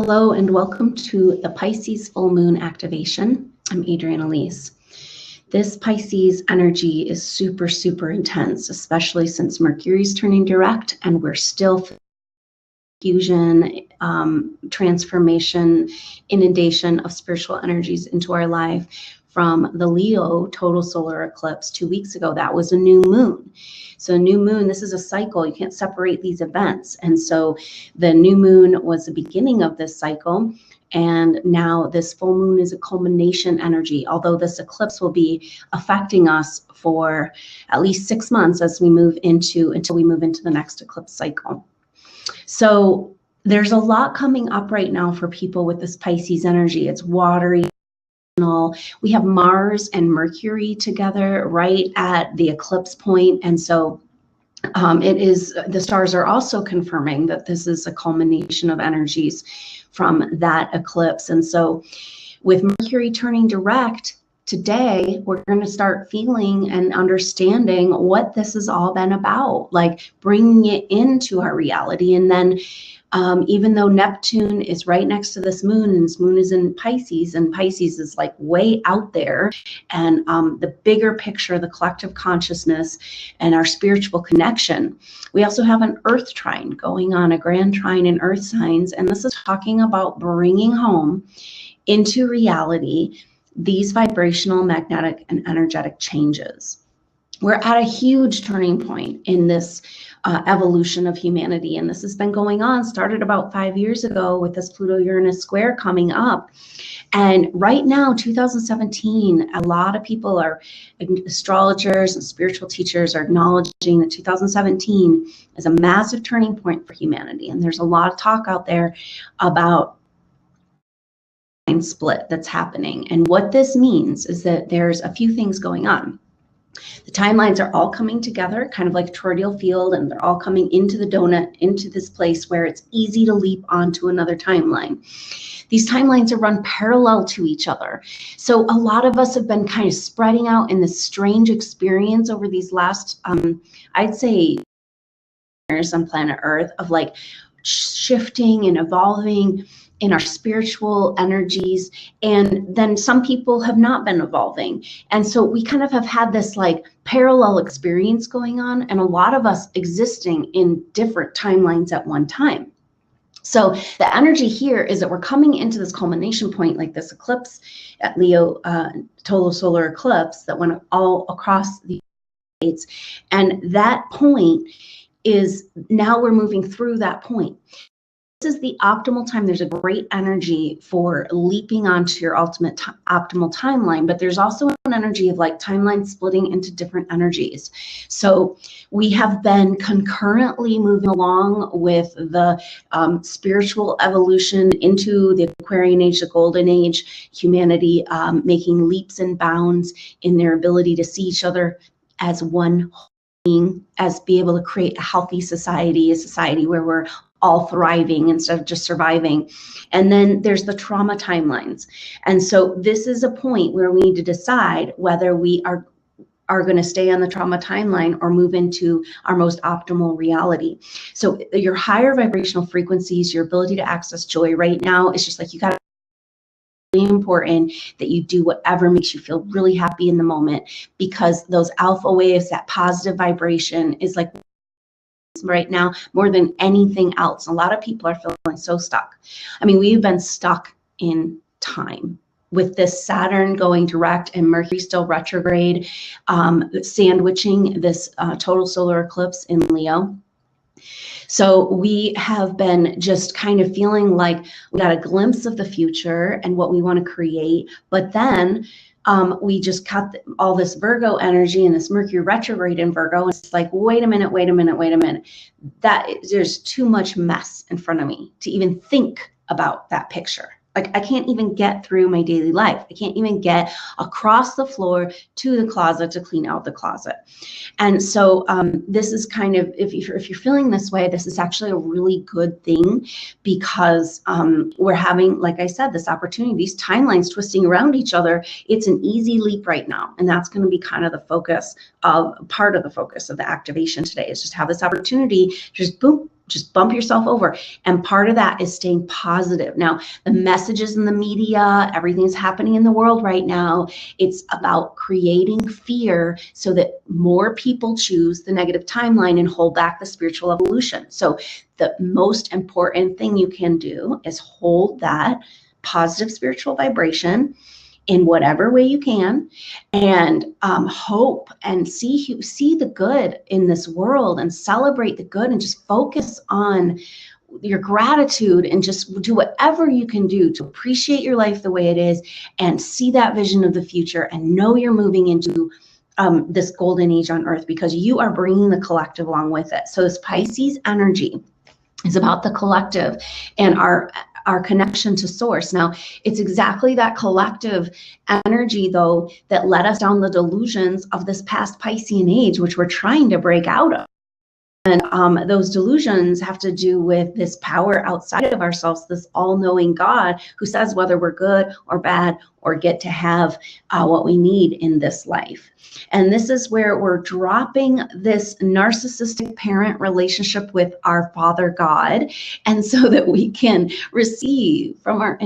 Hello and welcome to the Pisces full moon activation. I'm Adrienne Elise. This Pisces energy is super, super intense, especially since Mercury's turning direct and we're still fusion, transformation, inundation of spiritual energies into our life from the Leo total solar eclipse 2 weeks ago. That was a new moon. So new moon, this is a cycle. You can't separate these events. And so the new moon was the beginning of this cycle. And now this full moon is a culmination energy, although this eclipse will be affecting us for at least 6 months as we move into, until we move into the next eclipse cycle. So there's a lot coming up right now for people with this Pisces energy. It's watery. We have Mars and Mercury together right at the eclipse point. And so the stars are also confirming that this is a culmination of energies from that eclipse. And so with Mercury turning direct today, we're going to start feeling and understanding what this has all been about, like bringing it into our reality. And then even though Neptune is right next to this moon, and this moon is in Pisces, and Pisces is like way out there, and the bigger picture, the collective consciousness and our spiritual connection. We also have an earth trine going on, a grand trine in earth signs, and this is talking about bringing home into reality these vibrational, magnetic, and energetic changes. We're at a huge turning point in this evolution of humanity. And this has been going on, started about 5 years ago with this Pluto-Uranus square coming up. And right now, 2017, a lot of people are, astrologers and spiritual teachers are acknowledging that 2017 is a massive turning point for humanity. And there's a lot of talk out there about split that's happening. And what this means is that there's a few things going on. The timelines are all coming together, kind of like a toroidal field, and they're all coming into the donut, into this place where it's easy to leap onto another timeline. These timelines are run parallel to each other. So a lot of us have been kind of spreading out in this strange experience over these last, I'd say, years on planet Earth, of like shifting and evolving in our spiritual energies. And then some people have not been evolving. And so we kind of have had this like parallel experience going on, and a lot of us existing in different timelines at one time. So the energy here is that we're coming into this culmination point, like this eclipse at Leo, total solar eclipse that went all across the States. And that point is, now we're moving through that point. This is the optimal time. There's a great energy for leaping onto your ultimate optimal timeline, but there's also an energy of like timeline splitting into different energies. So we have been concurrently moving along with the spiritual evolution into the Aquarian age, the golden age, humanity making leaps and bounds in their ability to see each other as one being, as be able to create a healthy society, a society where we're all thriving instead of just surviving. And then there's the trauma timelines. And so this is a point where we need to decide whether we are going to stay on the trauma timeline or move into our most optimal reality. So your higher vibrational frequencies, your ability to access joy right now is just like, you got to really important that you do whatever makes you feel really happy in the moment, because those alpha waves, that positive vibration is like right now more than anything else. A lot of people are feeling so stuck. I mean, we've been stuck in time with this Saturn going direct and Mercury still retrograde, sandwiching this total solar eclipse in Leo. So we have been just kind of feeling like we got a glimpse of the future and what we want to create, but then we just cut all this Virgo energy and this Mercury retrograde in Virgo. And it's like, wait a minute, wait a minute, wait a minute. There's too much mess in front of me to even think about that picture. Like, I can't even get through my daily life. I can't even get across the floor to the closet to clean out the closet. And so this is kind of, if you're feeling this way, this is actually a really good thing, because we're having, like I said, this opportunity, these timelines twisting around each other. It's an easy leap right now. And that's going to be kind of the focus of, part of the focus of the activation today, is just have this opportunity, just boom, just bump yourself over. And part of that is staying positive. Now, the messages in the media, everything's happening in the world right now, it's about creating fear so that more people choose the negative timeline and hold back the spiritual evolution. So the most important thing you can do is hold that positive spiritual vibration in whatever way you can, and hope and see the good in this world and celebrate the good, and just focus on your gratitude and just do whatever you can do to appreciate your life the way it is and see that vision of the future and know you're moving into this golden age on earth, because you are bringing the collective along with it. So this Pisces energy is about the collective and our connection to source. Now, it's exactly that collective energy, though, that led us down the delusions of this past Piscean age, which we're trying to break out of. And those delusions have to do with this power outside of ourselves, this all-knowing God who says whether we're good or bad or get to have what we need in this life. And this is where we're dropping this narcissistic parent relationship with our Father God, and so that we can receive from our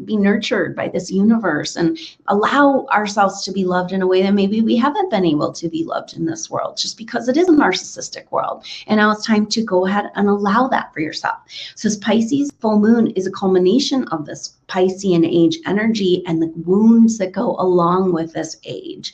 be nurtured by this universe and allow ourselves to be loved in a way that maybe we haven't been able to be loved in this world, just because it is a narcissistic world. And now it's time to go ahead and allow that for yourself. So this Pisces full moon is a culmination of this Piscean age energy and the wounds that go along with this age.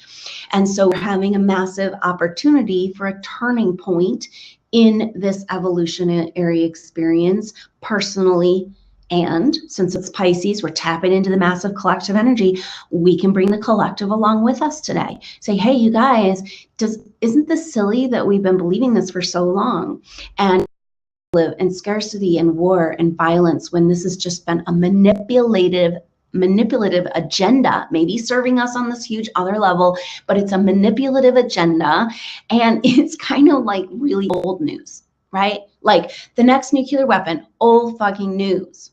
And so we're having a massive opportunity for a turning point in this evolutionary experience personally. And since it's Pisces, we're tapping into the massive collective energy. We can bring the collective along with us today. Say, hey, you guys, isn't this silly that we've been believing this for so long? And live in scarcity and war and violence when this has just been a manipulative agenda, maybe serving us on this huge other level, but it's a manipulative agenda. And it's kind of like really old news, right? Like the next nuclear weapon, old fucking news.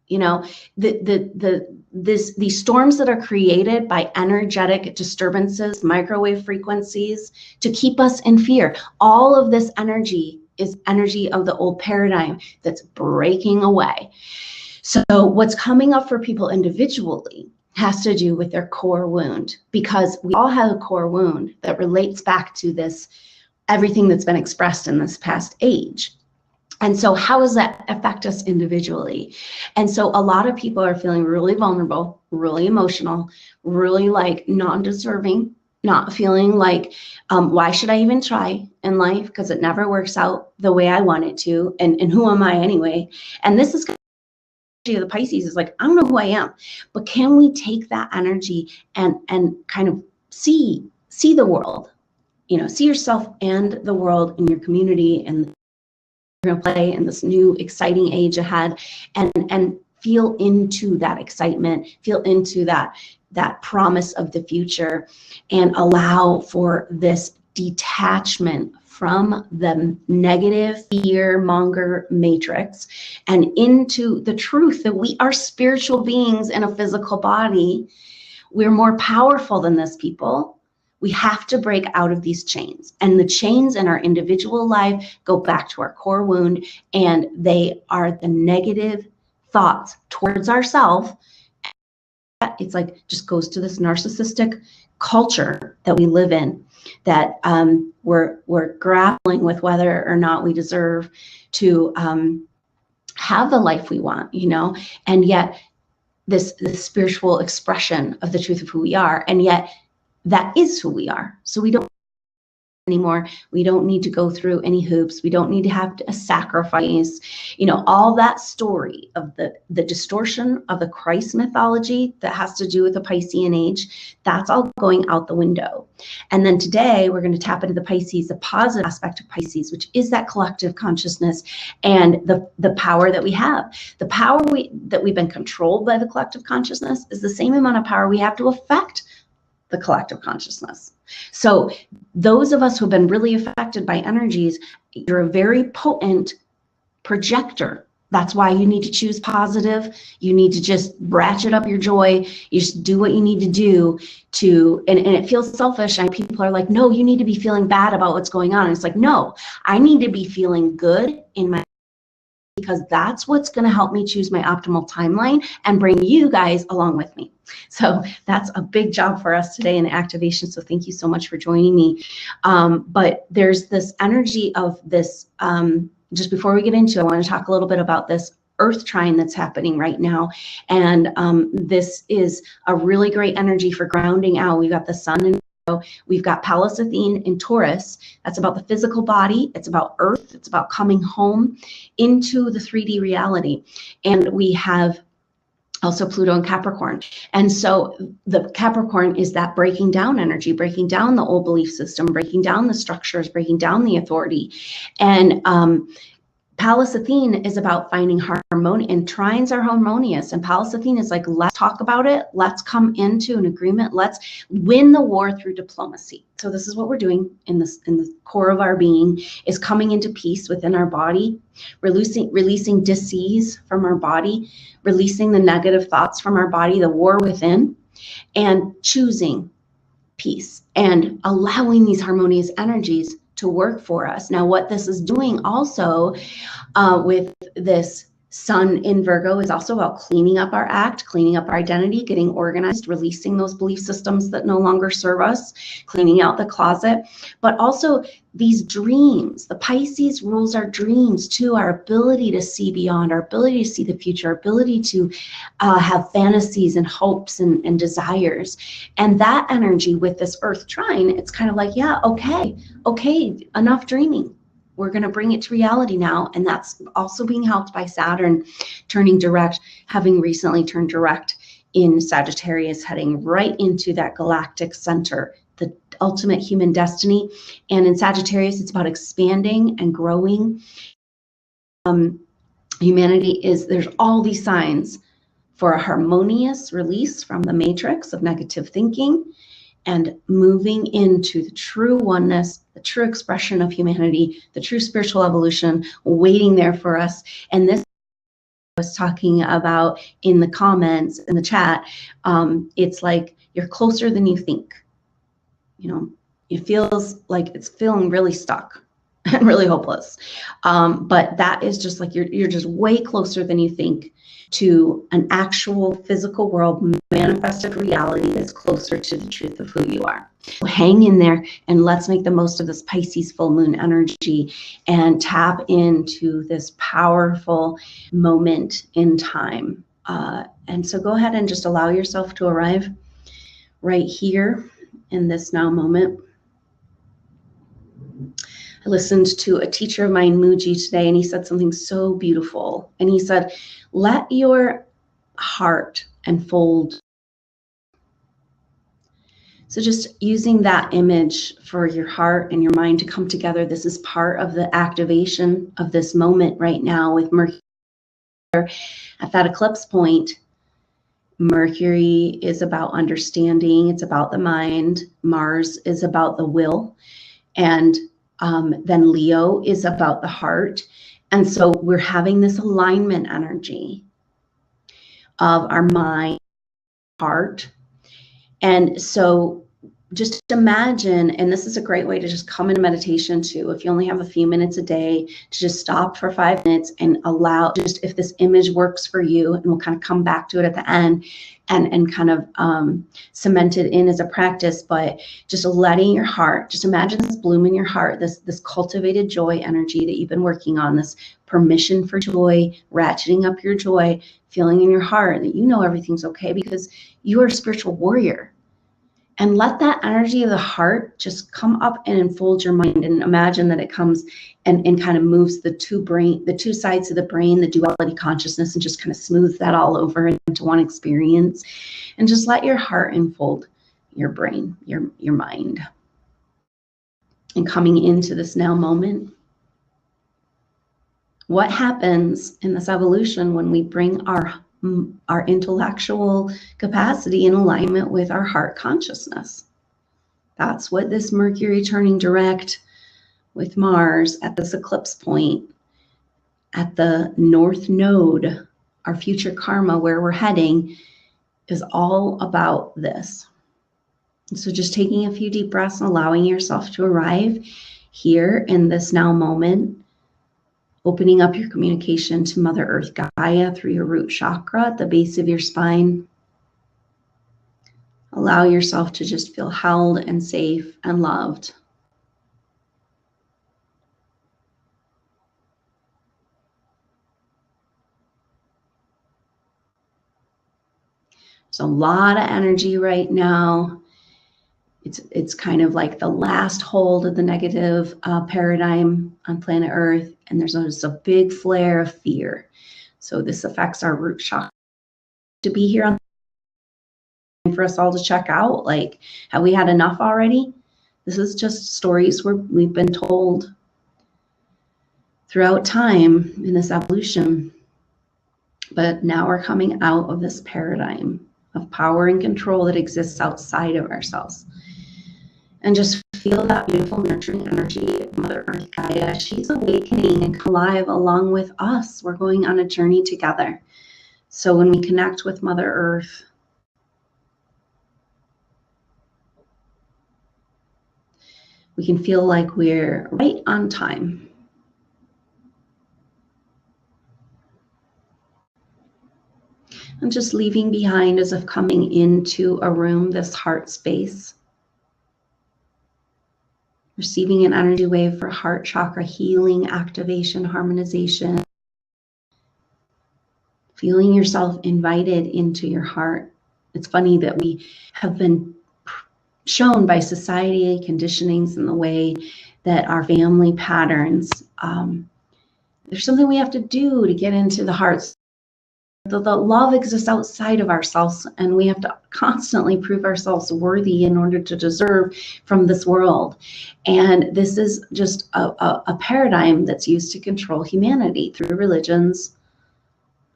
You know, these storms that are created by energetic disturbances, microwave frequencies, to keep us in fear. All of this energy is energy of the old paradigm that's breaking away. So what's coming up for people individually has to do with their core wound, because we all have a core wound that relates back to this, everything that's been expressed in this past age. And so how does that affect us individually? And so a lot of people are feeling really vulnerable, really emotional, really like non-deserving, not feeling like, why should I even try in life? Because it never works out the way I want it to. And who am I anyway? And this is the Pisces is like, I don't know who I am, but can we take that energy and kind of see the world, you know, see yourself and the world in your community, and you're gonna play in this new exciting age ahead, and feel into that excitement, feel into that promise of the future, and allow for this detachment from the negative fear monger matrix and into the truth that we are spiritual beings in a physical body. We're more powerful than this, people. We have to break out of these chains, and the chains in our individual life go back to our core wound, and they are the negative thoughts towards ourselves. It's like just goes to this narcissistic culture that we live in, that we're grappling with whether or not we deserve to have the life we want, you know, and yet this spiritual expression of the truth of who we are, and yet that is who we are. So we don't anymore. We don't need to go through any hoops. We don't need to have a sacrifice. You know, all that story of the distortion of the Christ mythology that has to do with the Piscean age, that's all going out the window. And then today we're going to tap into the Pisces, the positive aspect of Pisces, which is that collective consciousness and the power that we have. The power that we've been controlled by the collective consciousness is the same amount of power we have to affect the collective consciousness. So those of us who have been really affected by energies, you're a very potent projector. That's why you need to choose positive. You need to just ratchet up your joy. You just do what you need to do to, and it feels selfish. And people are like, no, you need to be feeling bad about what's going on. And it's like, no, I need to be feeling good in my because that's what's going to help me choose my optimal timeline and bring you guys along with me. So that's a big job for us today in the activation. So thank you so much for joining me. But there's this energy of this, just before we get into it, I want to talk a little bit about this Earth trine that's happening right now. And this is a really great energy for grounding out. We've got the sun in we've got Pallas Athene in Taurus. That's about the physical body. It's about Earth. It's about coming home into the 3D reality. And we have also Pluto and Capricorn. And so the Capricorn is that breaking down energy, breaking down the old belief system, breaking down the structures, breaking down the authority. And Pallas Athene is about finding harmony, and trines are harmonious. And Pallas Athene is like, let's talk about it. Let's come into an agreement. Let's win the war through diplomacy. So this is what we're doing in the core of our being, is coming into peace within our body, releasing disease from our body, releasing the negative thoughts from our body, the war within, and choosing peace and allowing these harmonious energies to work for us. Now, what this is doing also with this sun in Virgo is also about cleaning up our act, cleaning up our identity, getting organized, releasing those belief systems that no longer serve us, cleaning out the closet, but also these dreams. The Pisces rules our dreams too, our ability to see beyond, our ability to see the future, our ability to have fantasies and hopes and desires. And that energy with this Earth trine, it's kind of like, yeah, okay, enough dreaming. We're going to bring it to reality now. And that's also being helped by Saturn turning direct, having recently turned direct in Sagittarius, heading right into that galactic center, the ultimate human destiny. And in Sagittarius, it's about expanding and growing. Humanity there's all these signs for a harmonious release from the matrix of negative thinking and moving into the true oneness, the true expression of humanity, the true spiritual evolution waiting there for us. And this I was talking about in the comments, in the chat, it's like you're closer than you think. You know, it feels like it's feeling really stuck and really hopeless. But that is just like you're just way closer than you think to an actual physical world, manifested reality that's closer to the truth of who you are. So hang in there and let's make the most of this Pisces full moon energy and tap into this powerful moment in time. And so go ahead and just allow yourself to arrive right here in this now moment. I listened to a teacher of mine, Muji, today, and he said something so beautiful. And he said, let your heart unfold. So just using that image for your heart and your mind to come together, this is part of the activation of this moment right now with Mercury at that eclipse point. Mercury is about understanding. It's about the mind. Mars is about the will. And then Leo is about the heart. And so we're having this alignment energy of our mind, heart. And so just imagine, and this is a great way to just come into meditation too, if you only have a few minutes a day, to just stop for 5 minutes and allow, just if this image works for you, and we'll kind of come back to it at the end and kind of cement it in as a practice, but just letting your heart, just imagine this bloom in your heart, this cultivated joy energy that you've been working on, this permission for joy, ratcheting up your joy, feeling in your heart that you know everything's okay because you are a spiritual warrior. And let that energy of the heart just come up and enfold your mind, and imagine that it comes and kind of moves the two sides of the brain, the duality consciousness, and just kind of smooths that all over into one experience. And just let your heart enfold your brain, your mind. And coming into this now moment. What happens in this evolution when we bring our intellectual capacity in alignment with our heart consciousness? That's what this Mercury turning direct with Mars at this eclipse point at the North Node, our future karma, where we're heading, is all about this. And so just taking a few deep breaths and allowing yourself to arrive here in this now moment Opening up your communication to Mother Earth Gaia through your root chakra at the base of your spine. Allow yourself to just feel held and safe and loved. There's a lot of energy right now. It's kind of like the last hold of the negative paradigm on planet Earth, and there's just a big flare of fear. So this affects our root chakra. To be here on for us all to check out, like, have we had enough already? This is just stories we've been told throughout time in this evolution. But now we're coming out of this paradigm of power and control that exists outside of ourselves. And just feel that beautiful nurturing energy of Mother Earth Gaia. She's awakening and alive along with us. We're going on a journey together. So when we connect with Mother Earth, we can feel like we're right on time. And just leaving behind as if coming into a room, this heart space. Receiving an energy wave for heart chakra healing, activation, harmonization. Feeling yourself invited into your heart. It's funny that we have been shown by society, conditionings, and the way that our family patterns, there's something we have to do to get into the hearts. The love exists outside of ourselves, and we have to constantly prove ourselves worthy in order to deserve from this world. And this is just a paradigm that's used to control humanity through religions,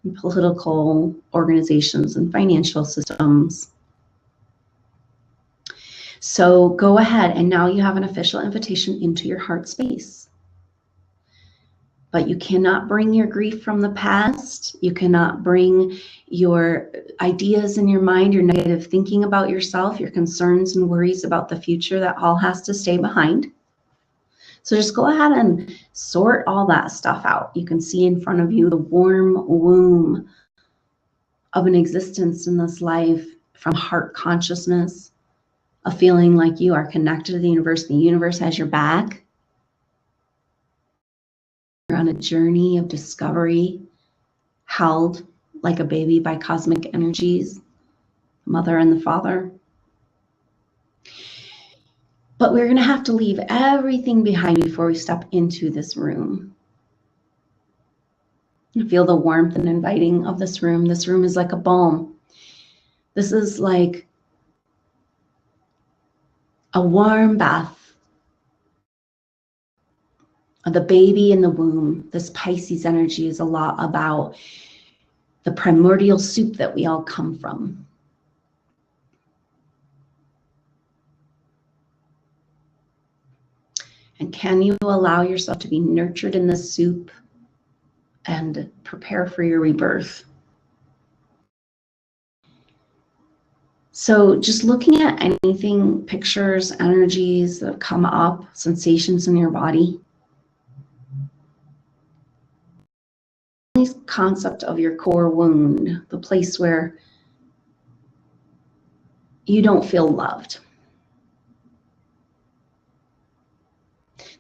and political organizations, and financial systems. So go ahead, and now you have an official invitation into your heart space. But you cannot bring your grief from the past. You cannot bring your ideas in your mind, your negative thinking about yourself, your concerns and worries about the future. That all has to stay behind. So just go ahead and sort all that stuff out. You can see in front of you the warm womb of an existence in this life, from heart consciousness, a feeling like you are connected to the universe has your back. You're on a journey of discovery, held like a baby by cosmic energies, the mother and the father. But we're going to have to leave everything behind before we step into this room. You feel the warmth and inviting of this room. This room is like a balm. This is like a warm bath. The baby in the womb. This Pisces energy is a lot about the primordial soup that we all come from. And can you allow yourself to be nurtured in this soup and prepare for your rebirth? So just looking at anything, pictures, energies that come up, sensations in your body. This concept of your core wound, the place where you don't feel loved.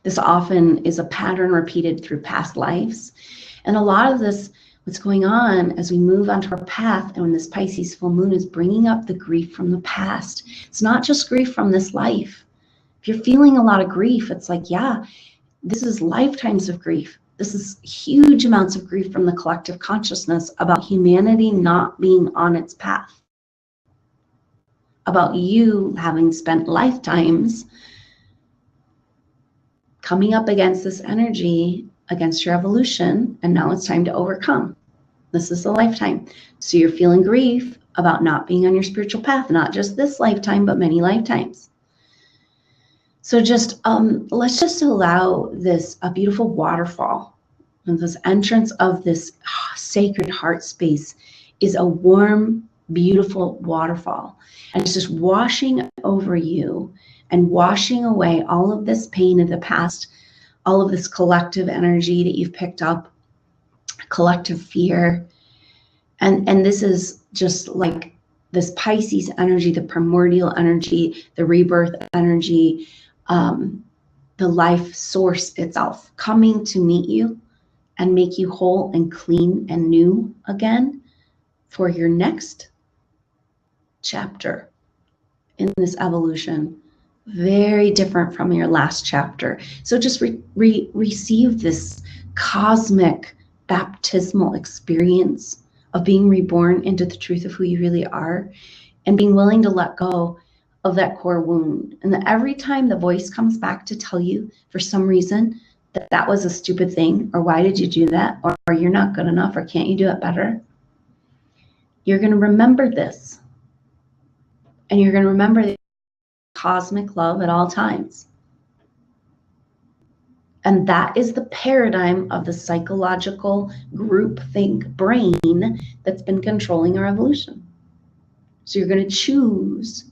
This often is a pattern repeated through past lives. And a lot of this, what's going on as we move onto our path, and when this Pisces full moon is bringing up the grief from the past. It's not just grief from this life. If you're feeling a lot of grief, it's like, yeah, this is lifetimes of grief. This is huge amounts of grief from the collective consciousness about humanity not being on its path. About you having spent lifetimes coming up against this energy, against your evolution, and now it's time to overcome. This is a lifetime. So you're feeling grief about not being on your spiritual path, not just this lifetime, but many lifetimes. So just let's just allow this, a beautiful waterfall, and this entrance of this sacred heart space is a warm, beautiful waterfall. And it's just washing over you and washing away all of this pain of the past, all of this collective energy that you've picked up, collective fear. And this is just like this Pisces energy, the primordial energy, the rebirth energy, the life source itself coming to meet you and make you whole and clean and new again for your next chapter in this evolution. Very different from your last chapter. So just receive this cosmic baptismal experience of being reborn into the truth of who you really are, and being willing to let go of that core wound. And that every time the voice comes back to tell you for some reason that that was a stupid thing, or why did you do that, or you're not good enough, or can't you do it better, you're going to remember this. And you're going to remember the cosmic love at all times. And that is the paradigm of the psychological groupthink brain that's been controlling our evolution. So you're going to choose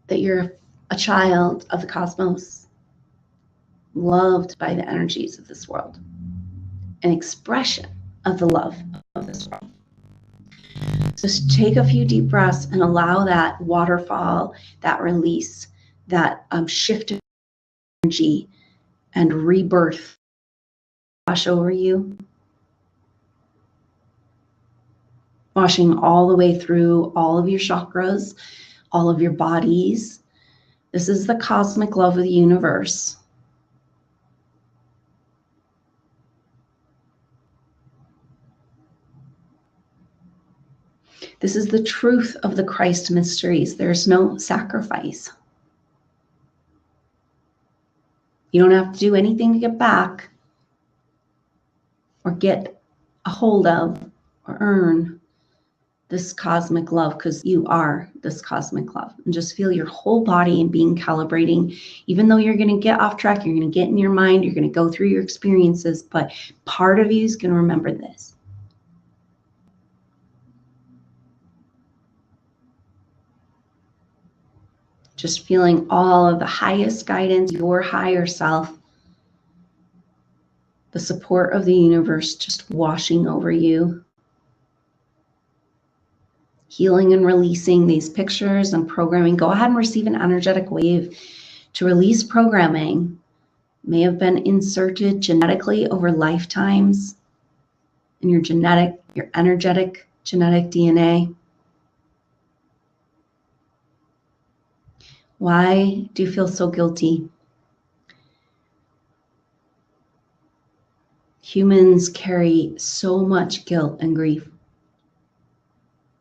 that you're a child of the cosmos, loved by the energies of this world, an expression of the love of this world. So just take a few deep breaths and allow that waterfall, that release, that shift of energy and rebirth wash over you, washing all the way through all of your chakras, all of your bodies. This is the cosmic love of the universe. This is the truth of the Christ mysteries. There's no sacrifice. You don't have to do anything to get back or get a hold of or earn this cosmic love, because you are this cosmic love. And just feel your whole body and being calibrating. Even though you're going to get off track, you're going to get in your mind, you're going to go through your experiences, but part of you is going to remember this. Just feeling all of the highest guidance, your higher self, the support of the universe just washing over you. Healing and releasing these pictures and programming. Go ahead and receive an energetic wave to release programming. May have been inserted genetically over lifetimes in your energetic genetic DNA. Why do you feel so guilty? Humans carry so much guilt and grief.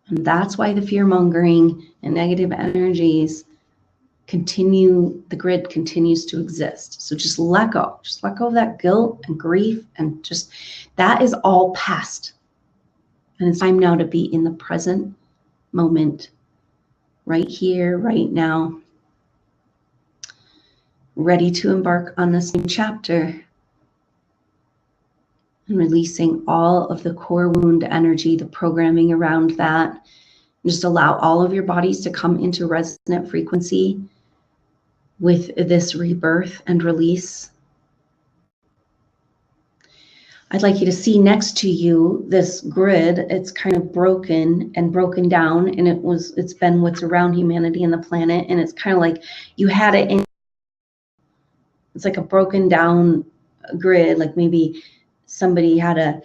And that's why the fear-mongering and negative energies continue, the grid continues to exist. So just let go. Just let go of that guilt and grief, and just, that is all past. And it's time now to be in the present moment, right here, right now, ready to embark on this new chapter. And releasing all of the core wound energy, the programming around that. And just allow all of your bodies to come into resonant frequency with this rebirth and release. I'd like you to see next to you this grid. It's kind of broken and broken down, and it's been what's around humanity and the planet, and it's kind of like you had it in, it's like a broken down grid, like maybe somebody had a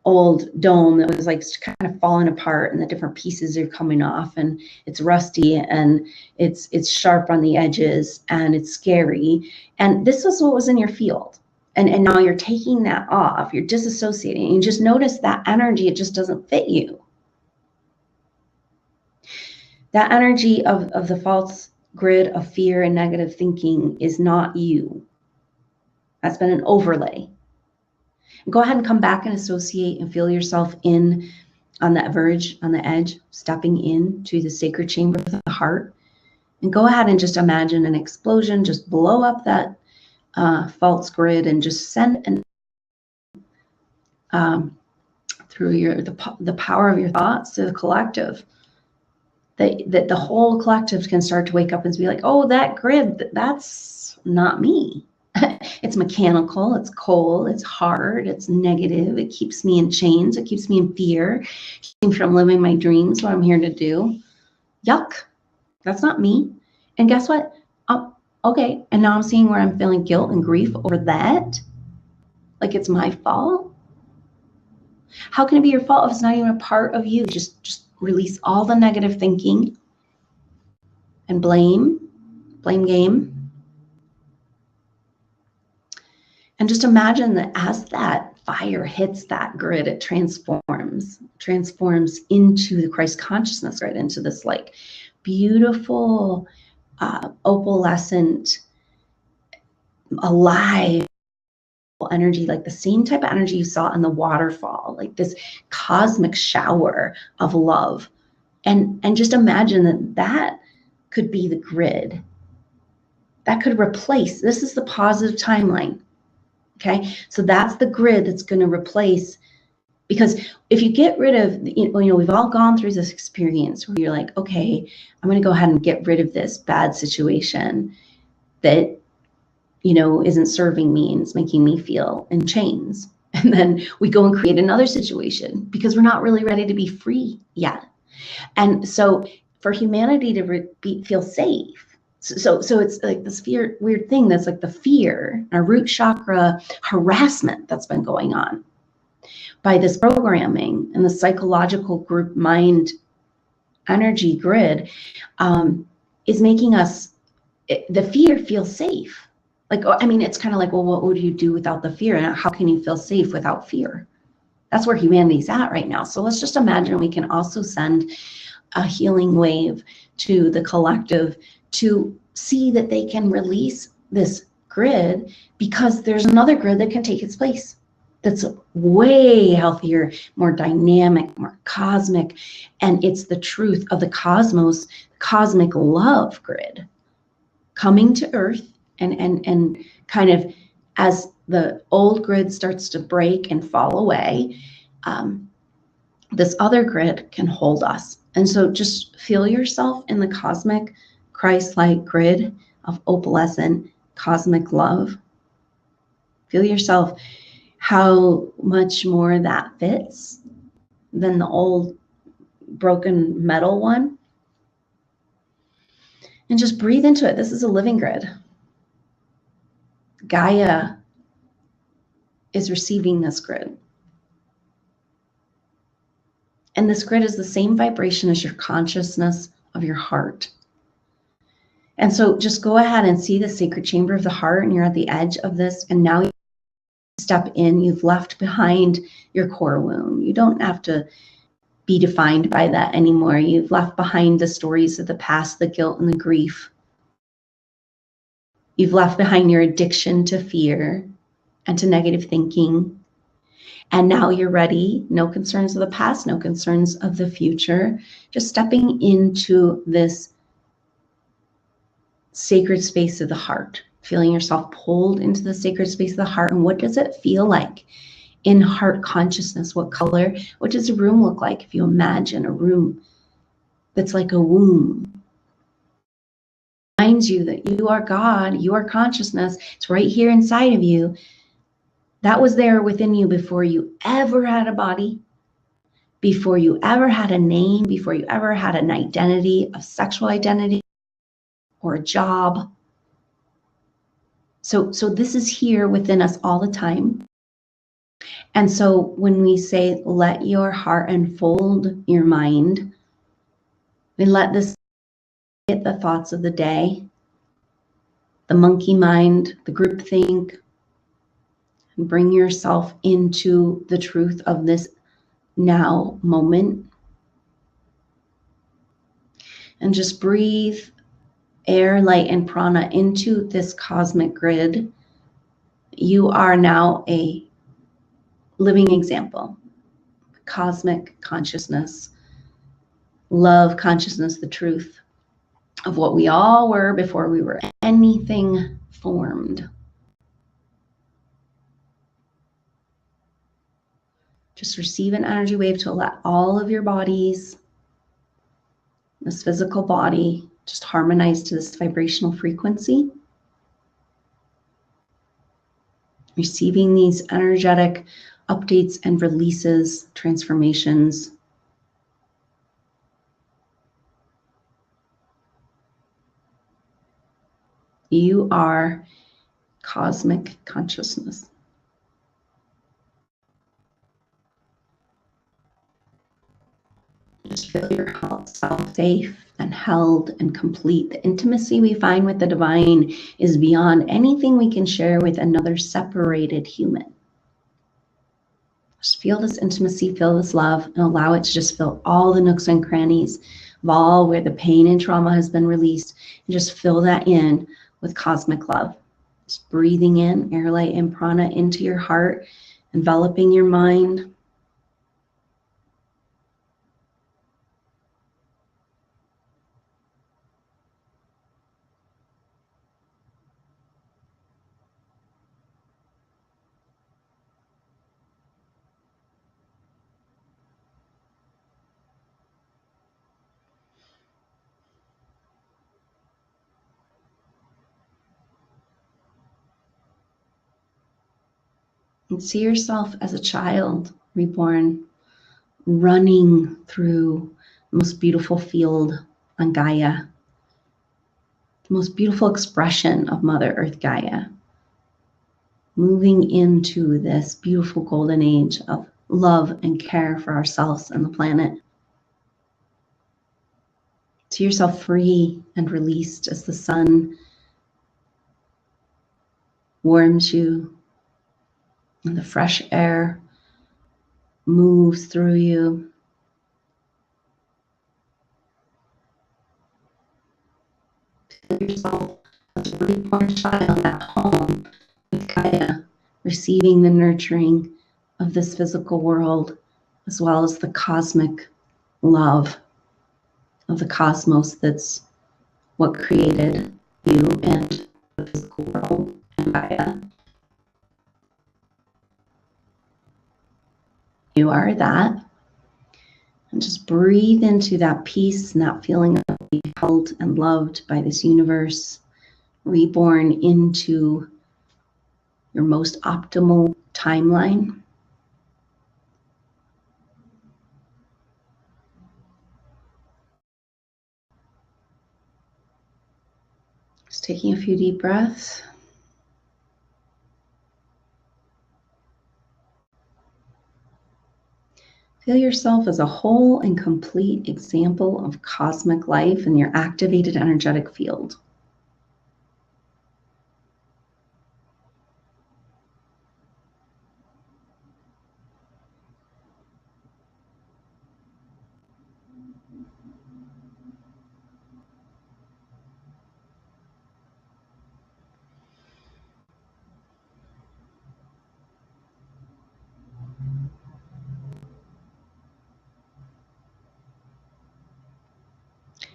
old dome that was like kind of falling apart, and the different pieces are coming off, and it's rusty, and it's sharp on the edges, and it's scary. And this was what was in your field. And now you're taking that off, you're disassociating, and just notice that energy, it just doesn't fit you. That energy of the false grid of fear and negative thinking is not you. That's been an overlay. Go ahead and come back and associate and feel yourself in on that verge, on the edge, stepping into the sacred chamber of the heart. And go ahead and just imagine an explosion, just blow up that false grid, and just send through the power of your thoughts to the collective. That the whole collective can start to wake up and be like, oh, that grid, that's not me. It's mechanical, it's cold, it's hard, it's negative, it keeps me in chains, it keeps me in fear, keeps me from living my dreams, what I'm here to do. Yuck, that's not me. And guess what? Oh, okay, and now I'm seeing where I'm feeling guilt and grief over that. Like it's my fault. How can it be your fault if it's not even a part of you? Just release all the negative thinking and blame game. And just imagine that as that fire hits that grid, it transforms into the Christ consciousness, right? Into this like beautiful, opalescent, alive energy, like the same type of energy you saw in the waterfall, like this cosmic shower of love. And just imagine that could be the grid. That could replace, this is the positive timeline. Okay, so that's the grid that's going to replace, because if you get rid of, we've all gone through this experience where you're like, okay, I'm going to go ahead and get rid of this bad situation that, isn't serving me and it's making me feel in chains. And then we go and create another situation because we're not really ready to be free yet. And so for humanity to feel safe, so it's like this weird thing that's like the fear, our root chakra harassment that's been going on by this programming and the psychological group mind energy grid is making us, the fear feel safe. Like, it's kind of like, well, what would you do without the fear? And how can you feel safe without fear? That's where humanity's at right now. So let's just imagine we can also send a healing wave to the collective to see that they can release this grid, because there's another grid that can take its place that's way healthier, more dynamic, more cosmic. And it's the truth of the cosmos, cosmic love grid coming to Earth, and kind of as the old grid starts to break and fall away, this other grid can hold us. And so just feel yourself in the cosmic Christ-like grid of opalescent cosmic love. Feel yourself how much more that fits than the old broken metal one. And just breathe into it. This is a living grid. Gaia is receiving this grid. And this grid is the same vibration as your consciousness of your heart. And so just go ahead and see the sacred chamber of the heart, and you're at the edge of this. And now you step in, you've left behind your core wound. You don't have to be defined by that anymore. You've left behind the stories of the past, the guilt and the grief. You've left behind your addiction to fear and to negative thinking. And now you're ready, no concerns of the past, no concerns of the future, just stepping into this sacred space of the heart, feeling yourself pulled into the sacred space of the heart. And what does it feel like in heart consciousness? What color? What does a room look like? If you imagine a room that's like a womb, it reminds you that you are God, you are consciousness. It's right here inside of you. That was there within you before you ever had a body, before you ever had a name, before you ever had an identity, a sexual identity, or a job. So this is here within us all the time. And so when we say, let your heart enfold your mind, we let this get the thoughts of the day, the monkey mind, the group think, and bring yourself into the truth of this now moment. And just breathe air, light, and prana into this cosmic grid. You are now a living example. Cosmic consciousness, love consciousness, the truth of what we all were before we were anything formed. Just receive an energy wave to let all of your bodies, this physical body, just harmonize to this vibrational frequency. receiving these energetic updates and releases, transformations. You are cosmic consciousness. Just feel yourself safe and held and complete. The intimacy we find with the divine is beyond anything we can share with another separated human. Just feel this intimacy, feel this love, and allow it to just fill all the nooks and crannies of all where the pain and trauma has been released, and just fill that in with cosmic love. Just breathing in air, light, and prana into your heart, enveloping your mind. And see yourself as a child reborn, running through the most beautiful field on Gaia, the most beautiful expression of Mother Earth Gaia, moving into this beautiful golden age of love and care for ourselves and the planet. See yourself free and released as the sun warms you and the fresh air moves through you. Feel yourself as a reborn child at home with Gaia, receiving the nurturing of this physical world, as well as the cosmic love of the cosmos that's what created you and the physical world and Gaia. You are that. And just breathe into that peace and that feeling of being held and loved by this universe, reborn into your most optimal timeline. Just taking a few deep breaths. Feel yourself as a whole and complete example of cosmic life in your activated energetic field.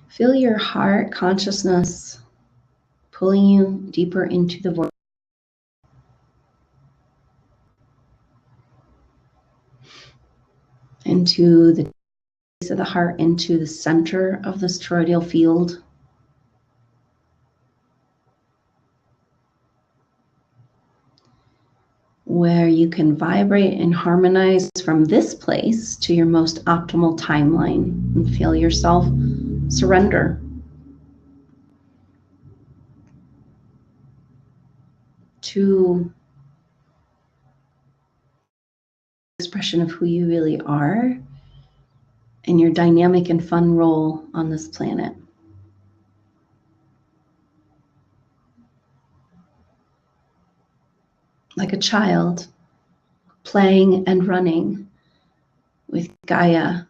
Feel your heart consciousness pulling you deeper into the void. Into the base of the heart, into the center of this toroidal field. Where you can vibrate and harmonize from this place to your most optimal timeline and feel yourself surrender to expression of who you really are and your dynamic and fun role on this planet. Like a child playing and running with Gaia.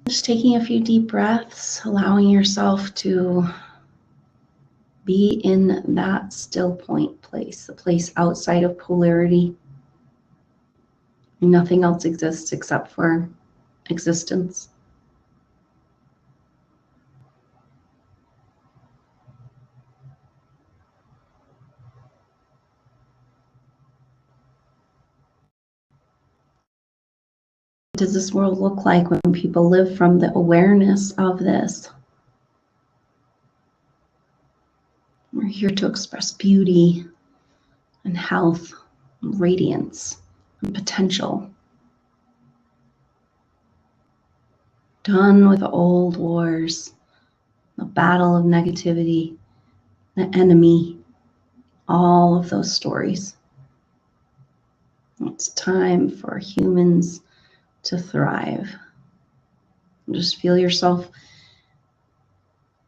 Just taking a few deep breaths, allowing yourself to be in that still point place, the place outside of polarity. Nothing else exists except for existence. does this world look like when people live from the awareness of this? We're here to express beauty and health, and radiance, and potential. Done with the old wars, the battle of negativity, the enemy, all of those stories. It's time for humans to thrive. Just feel yourself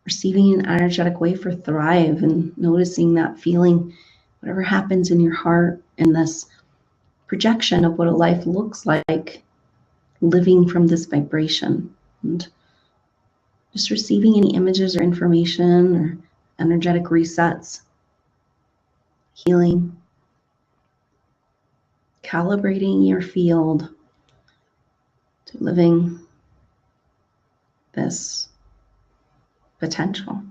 receiving an energetic wave for thrive and noticing that feeling, whatever happens in your heart, and this projection of what a life looks like living from this vibration, and just receiving any images or information or energetic resets, healing, calibrating your field to living this potential.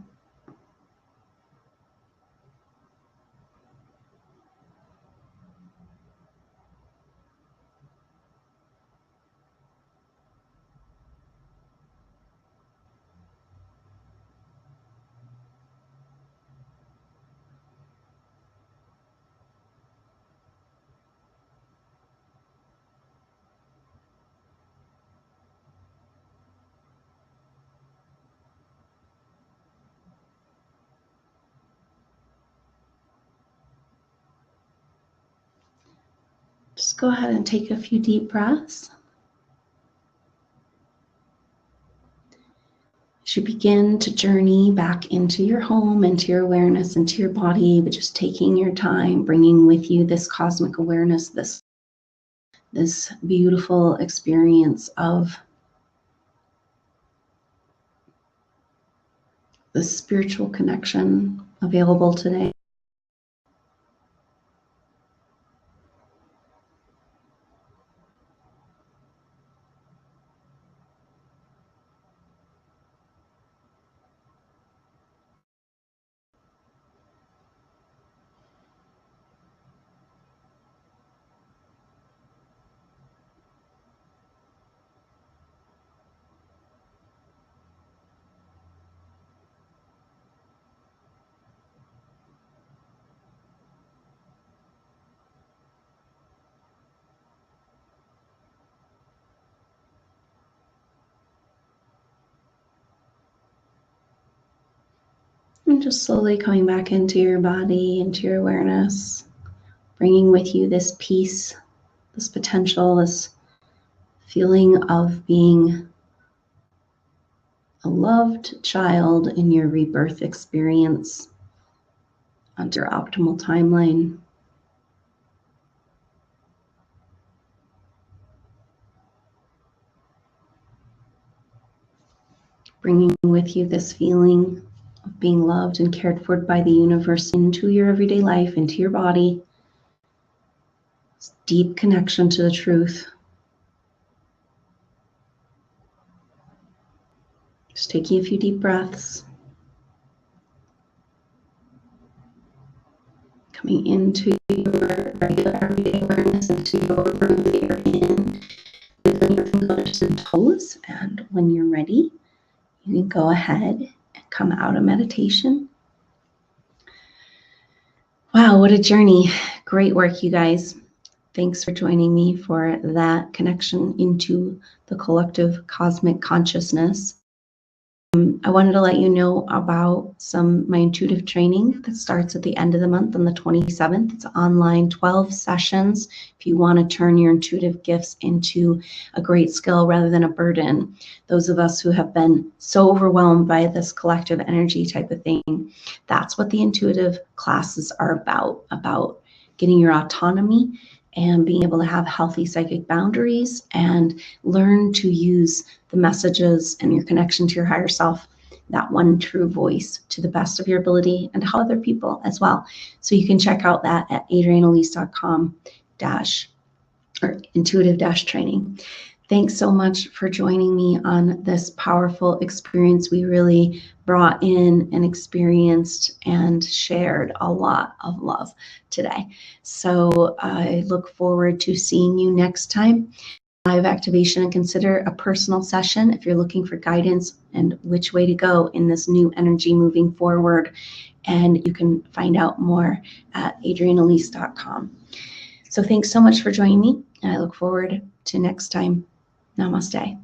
Just go ahead and take a few deep breaths. As you begin to journey back into your home, into your awareness, into your body, but just taking your time, bringing with you this cosmic awareness, this beautiful experience of the spiritual connection available today. And just slowly coming back into your body, into your awareness, bringing with you this peace, this potential, this feeling of being a loved child in your rebirth experience onto your optimal timeline. Bringing with you this feeling of being loved and cared for by the universe into your everyday life, into your body. This deep connection to the truth. Just taking a few deep breaths. Coming into your regular everyday awareness, into your room that you're in. Wiggle your fingers and toes. And when you're ready, you can go ahead and come out of meditation. Wow, what a journey. Great work, you guys. Thanks for joining me for that connection into the collective cosmic consciousness. I wanted to let you know about my intuitive training that starts at the end of the month on the 27th. It's online, 12 sessions. If you want to turn your intuitive gifts into a great skill rather than a burden. Those of us who have been so overwhelmed by this collective energy type of thing, that's what the intuitive classes are about getting your autonomy and being able to have healthy psychic boundaries and learn to use the messages and your connection to your higher self, that one true voice, to the best of your ability, and help other people as well. So you can check out that at adrianelise.com/ or intuitive-training. Thanks so much for joining me on this powerful experience. We really brought in and experienced and shared a lot of love today. So I look forward to seeing you next time. of activation, and consider a personal session if you're looking for guidance and which way to go in this new energy moving forward. And you can find out more at adrianelise.com. So thanks so much for joining me, and I look forward to next time. Namaste.